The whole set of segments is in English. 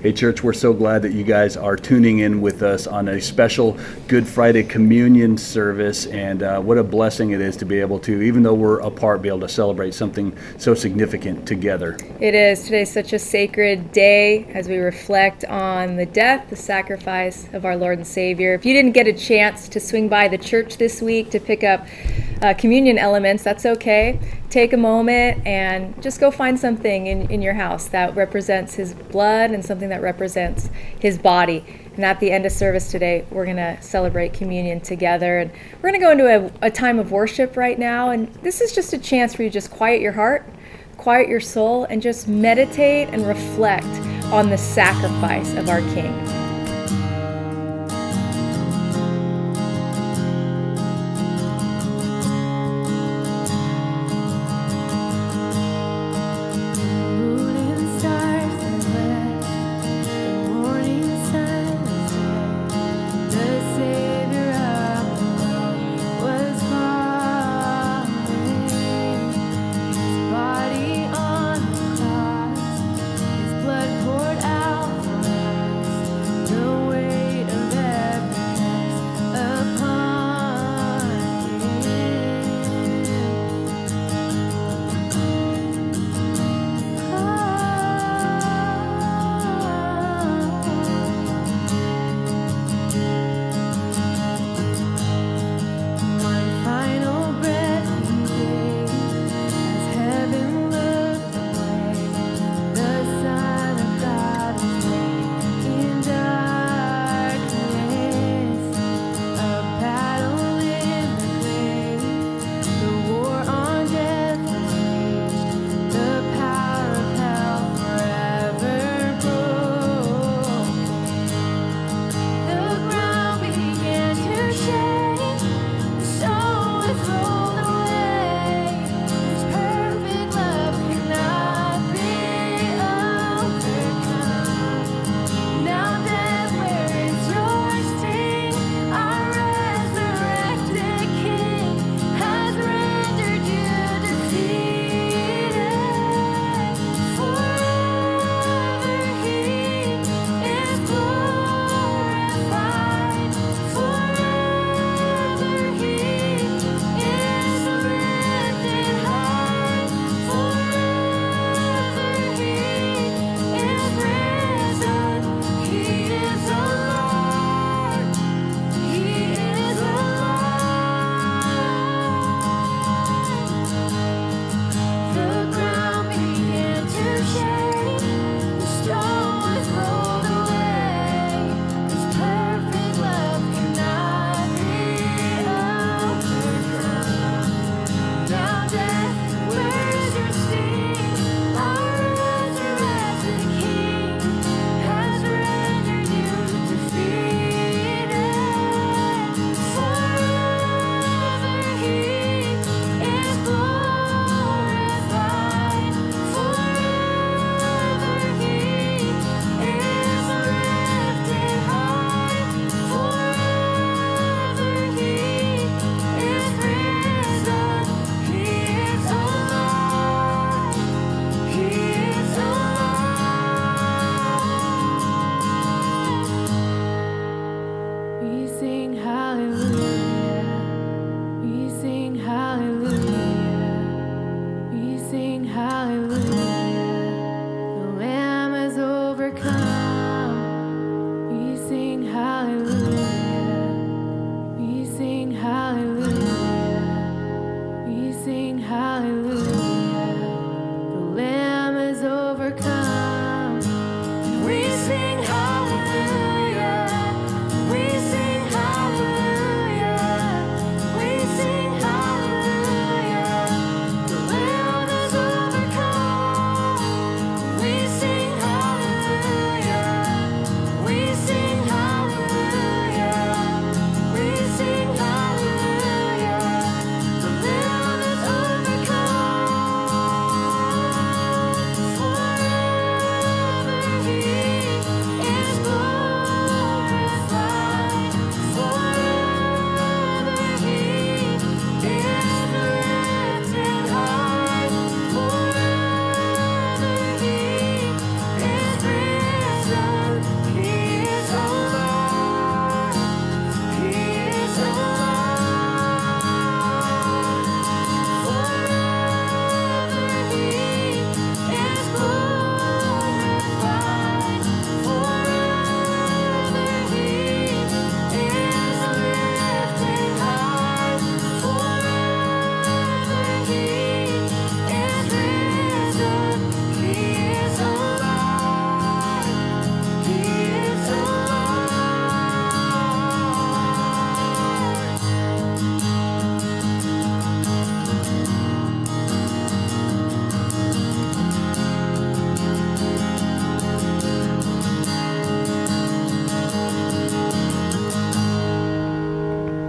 Hey church, we're so glad that you guys are tuning in with us on a special Good Friday communion service, and what a blessing it is to be able to, even though we're apart, be able to celebrate something so significant together. It is. Today's such a sacred day as we reflect on the death, the sacrifice of our Lord and Savior. If you didn't get a chance to swing by the church this week to pick up communion elements, that's okay. Take a moment and just go find something in your house that represents his blood and something that represents his body. And at the end of service today, we're going to celebrate communion together. And we're going to go into a time of worship right now. And this is just a chance for you to just quiet your heart, quiet your soul, and just meditate and reflect on the sacrifice of our King.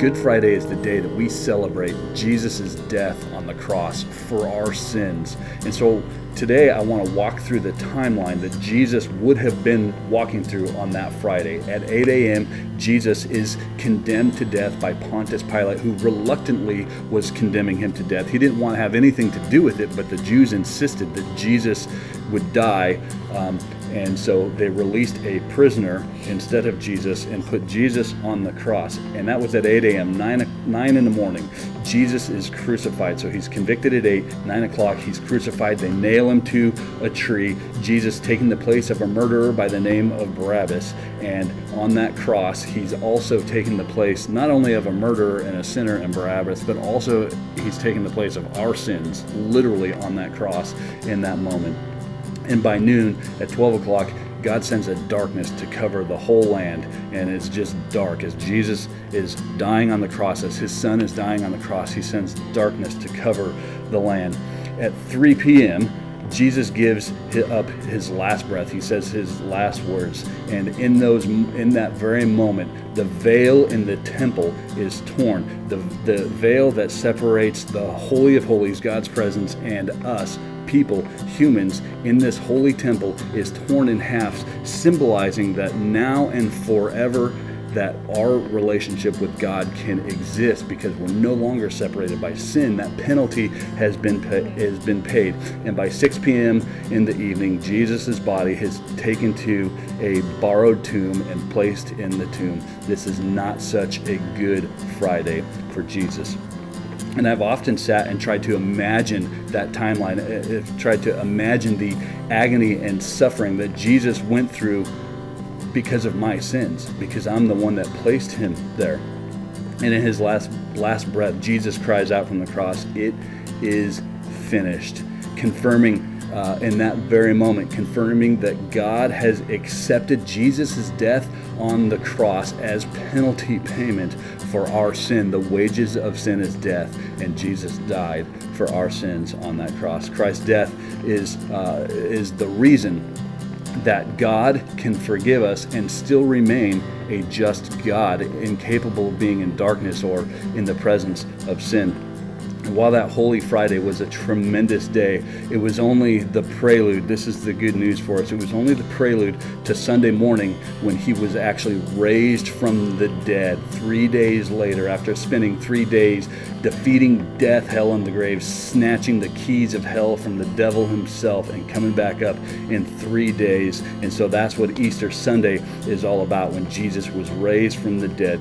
Good Friday is the day that we celebrate Jesus' death on the cross for our sins. And so today I want to walk through the timeline that Jesus would have been walking through on that Friday. At 8 a.m., Jesus is condemned to death by Pontius Pilate, who reluctantly was condemning him to death. He didn't want to have anything to do with it, but the Jews insisted that Jesus would die. And so they released a prisoner instead of Jesus and put Jesus on the cross. And that was at 8 a.m., 9 in the morning. Jesus is crucified. So he's convicted at 8, 9 o'clock, he's crucified. They nail him to a tree. Jesus taking the place of a murderer by the name of Barabbas. And on that cross, he's also taken the place not only of a murderer and a sinner and Barabbas, but also he's taken the place of our sins, literally on that cross in that moment. And by noon, at 12 o'clock, God sends a darkness to cover the whole land, and it's just dark. As Jesus is dying on the cross, as his son is dying on the cross, he sends darkness to cover the land. At 3 p.m., Jesus gives up his last breath. He says his last words. And in that very moment, the veil in the temple is torn. The veil that separates the Holy of Holies, God's presence, and us, people, humans, in this holy temple is torn in half, symbolizing that now and forever that our relationship with God can exist because we're no longer separated by sin. That penalty has been paid. And by 6 p.m. in the evening, Jesus' body is taken to a borrowed tomb and placed in the tomb. This is not such a good Friday for Jesus. And I've often sat and tried to imagine that timeline, tried to imagine the agony and suffering that Jesus went through because of my sins, because I'm the one that placed him there. And in his last breath, Jesus cries out from the cross, "It is finished," confirming in that very moment, confirming that God has accepted Jesus' death on the cross as penalty payment for our sin. The wages of sin is death, and Jesus died for our sins on that cross. Christ's death is the reason that God can forgive us and still remain a just God, incapable of being in darkness or in the presence of sin. And while that Holy Friday was a tremendous day, it was only the prelude. This is the good news for us. It was only the prelude to Sunday morning when he was actually raised from the dead 3 days later, after spending 3 days defeating death, hell, and the grave, snatching the keys of hell from the devil himself and coming back up in 3 days. And so that's what Easter Sunday is all about, when Jesus was raised from the dead.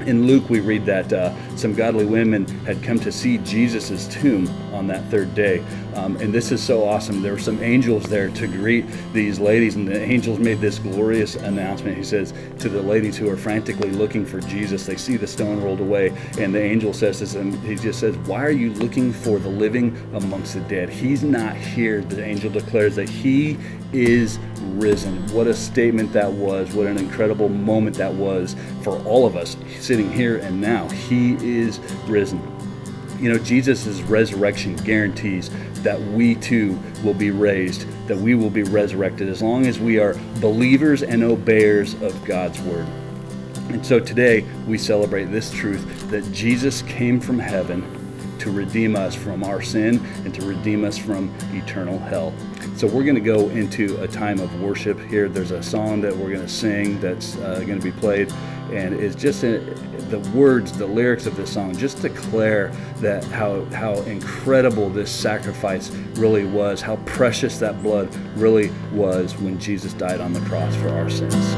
In Luke, we read that some godly women had come to see Jesus' tomb on that third day. And this is so awesome. There were some angels there to greet these ladies, and the angels made this glorious announcement. He says to the ladies who are frantically looking for Jesus, they see the stone rolled away, and the angel says this, and he just says, "Why are you looking for the living amongst the dead? He's not here." The angel declares that he is risen. What a statement that was. What an incredible moment that was for all of us sitting here and now. He is risen. You know, Jesus' resurrection guarantees that we too will be raised, that we will be resurrected as long as we are believers and obeyers of God's word. And so today we celebrate this truth that Jesus came from heaven to redeem us from our sin and to redeem us from eternal hell. So we're going to go into a time of worship here. There's a song that we're going to sing that's going to be played, and it's just the words, the lyrics of this song just declare that how incredible this sacrifice really was, how precious that blood really was when Jesus died on the cross for our sins.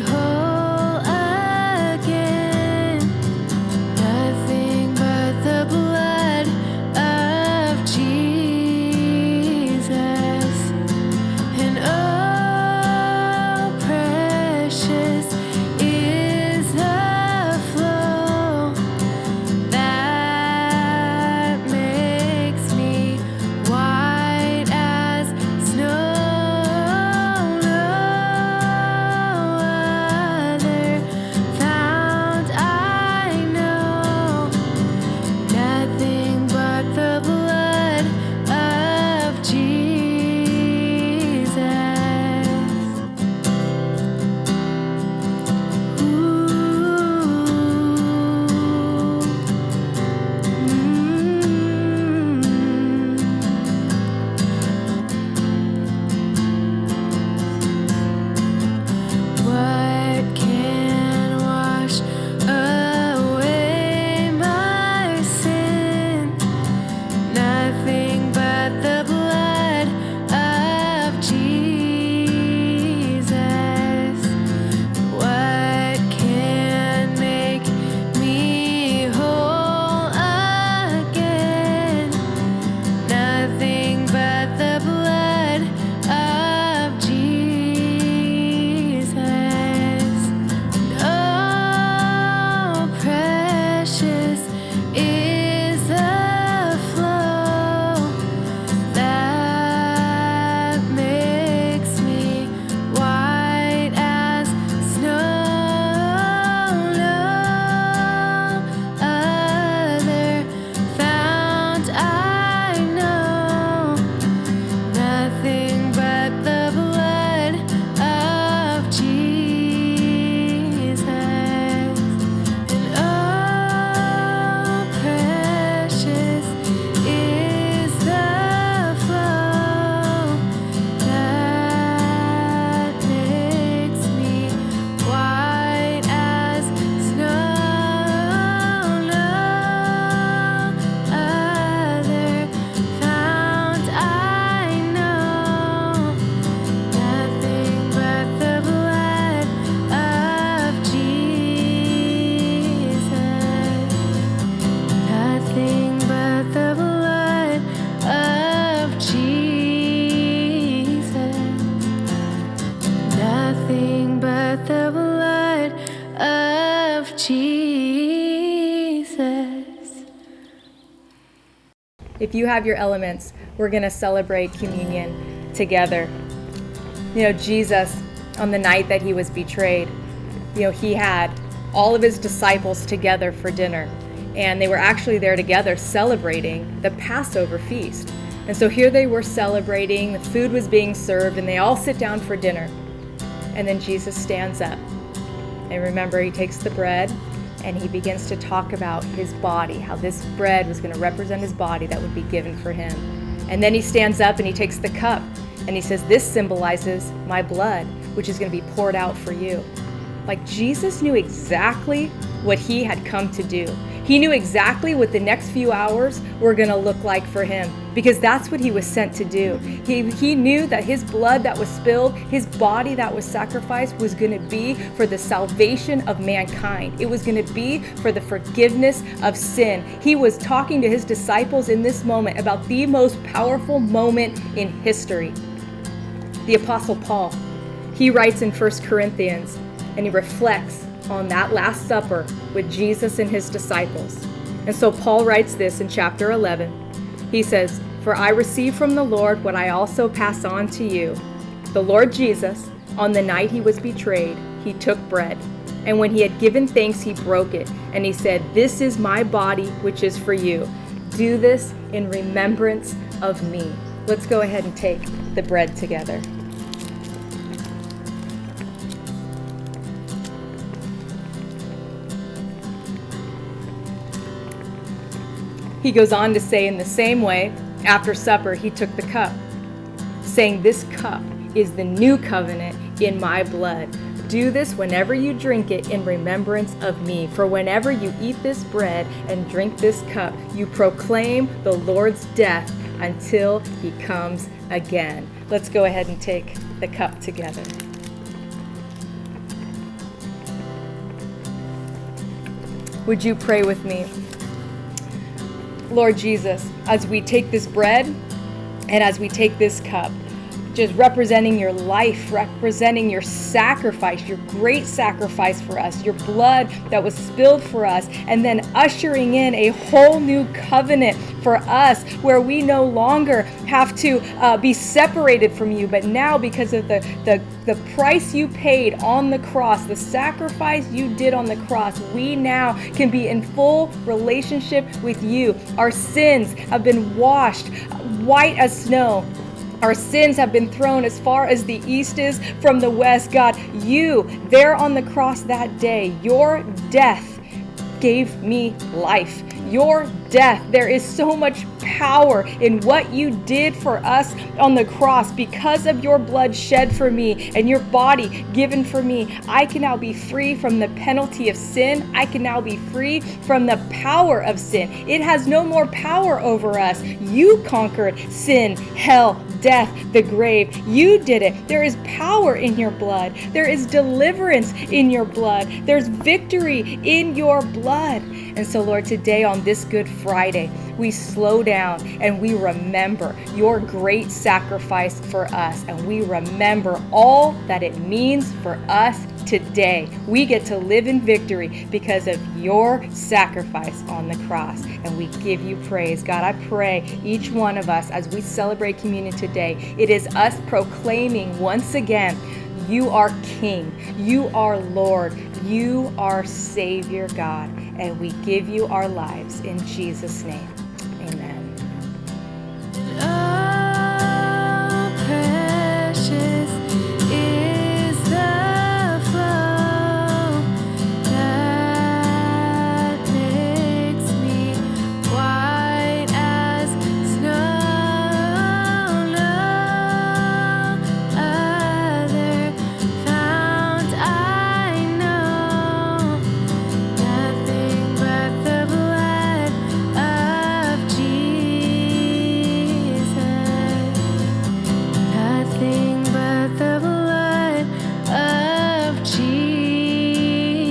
Whole again. if you have your elements, we're going to celebrate communion together. You know, Jesus, on the night that he was betrayed, you know, he had all of his disciples together for dinner. And they were actually there together celebrating the Passover feast. And so here they were celebrating, the food was being served, and they all sit down for dinner. And then Jesus stands up. And remember, he takes the bread and he begins to talk about his body, how this bread was going to represent his body that would be given for him. And then he stands up and he takes the cup and he says, this symbolizes my blood, which is going to be poured out for you. Like, Jesus knew exactly what he had come to do. He knew exactly what the next few hours were going to look like for him, because that's what he was sent to do. He knew that his blood that was spilled, his body that was sacrificed, was going to be for the salvation of mankind. It was going to be for the forgiveness of sin. He was talking to his disciples in this moment about the most powerful moment in history. The Apostle Paul, he writes in 1 Corinthians, and he reflects on that Last Supper with Jesus and his disciples. And so Paul writes this in chapter 11. He says, "For I received from the Lord what I also pass on to you. The Lord Jesus, on the night he was betrayed, he took bread. And when he had given thanks, he broke it. And he said, 'This is my body, which is for you. Do this in remembrance of me.'" Let's go ahead and take the bread together. He goes on to say, in the same way, after supper, he took the cup, saying, "This cup is the new covenant in my blood. Do this whenever you drink it in remembrance of me. For whenever you eat this bread and drink this cup, you proclaim the Lord's death until he comes again." Let's go ahead and take the cup together. Would you pray with me? Lord Jesus, as we take this bread and as we take this cup, just representing your life, representing your sacrifice, your great sacrifice for us, your blood that was spilled for us, and then ushering in a whole new covenant for us where we no longer have to be separated from you, but now because of the price you paid on the cross, the sacrifice you did on the cross, we now can be in full relationship with you. Our sins have been washed white as snow. Our sins have been thrown as far as the east is from the west. God, you, there on the cross that day, your death gave me life. Your death, there is so much power in what you did for us on the cross. Because of your blood shed for me and your body given for me, I can now be free from the penalty of sin. I can now be free from the power of sin. It has no more power over us. You conquered sin, hell, death, the grave. You did it. There is power in your blood. There is deliverance in your blood. There's victory in your blood. And so, Lord, today on this Good Friday, we slow down and we remember your great sacrifice for us. And we remember all that it means for us today. We get to live in victory because of your sacrifice on the cross. And we give you praise. God, I pray each one of us as we celebrate communion today, it is us proclaiming once again, you are King, you are Lord, you are Savior, God. And we give you our lives in Jesus' name. Amen. Oh, precious is the flow that makes me white as snow. No other fount I know, nothing but the blood of Jesus. Nothing but the blood of Jesus.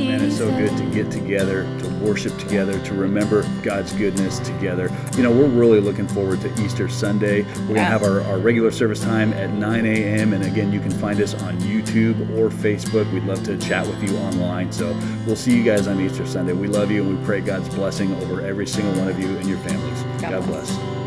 Man, it's so good to get together, to worship together, to remember God's goodness together. You know, we're really looking forward to Easter Sunday. We're going to have our regular service time at 9 a.m. And again, you can find us on YouTube or Facebook. We'd love to chat with you online. So we'll see you guys on Easter Sunday. We love you and we pray God's blessing over every single one of you and your families. God bless.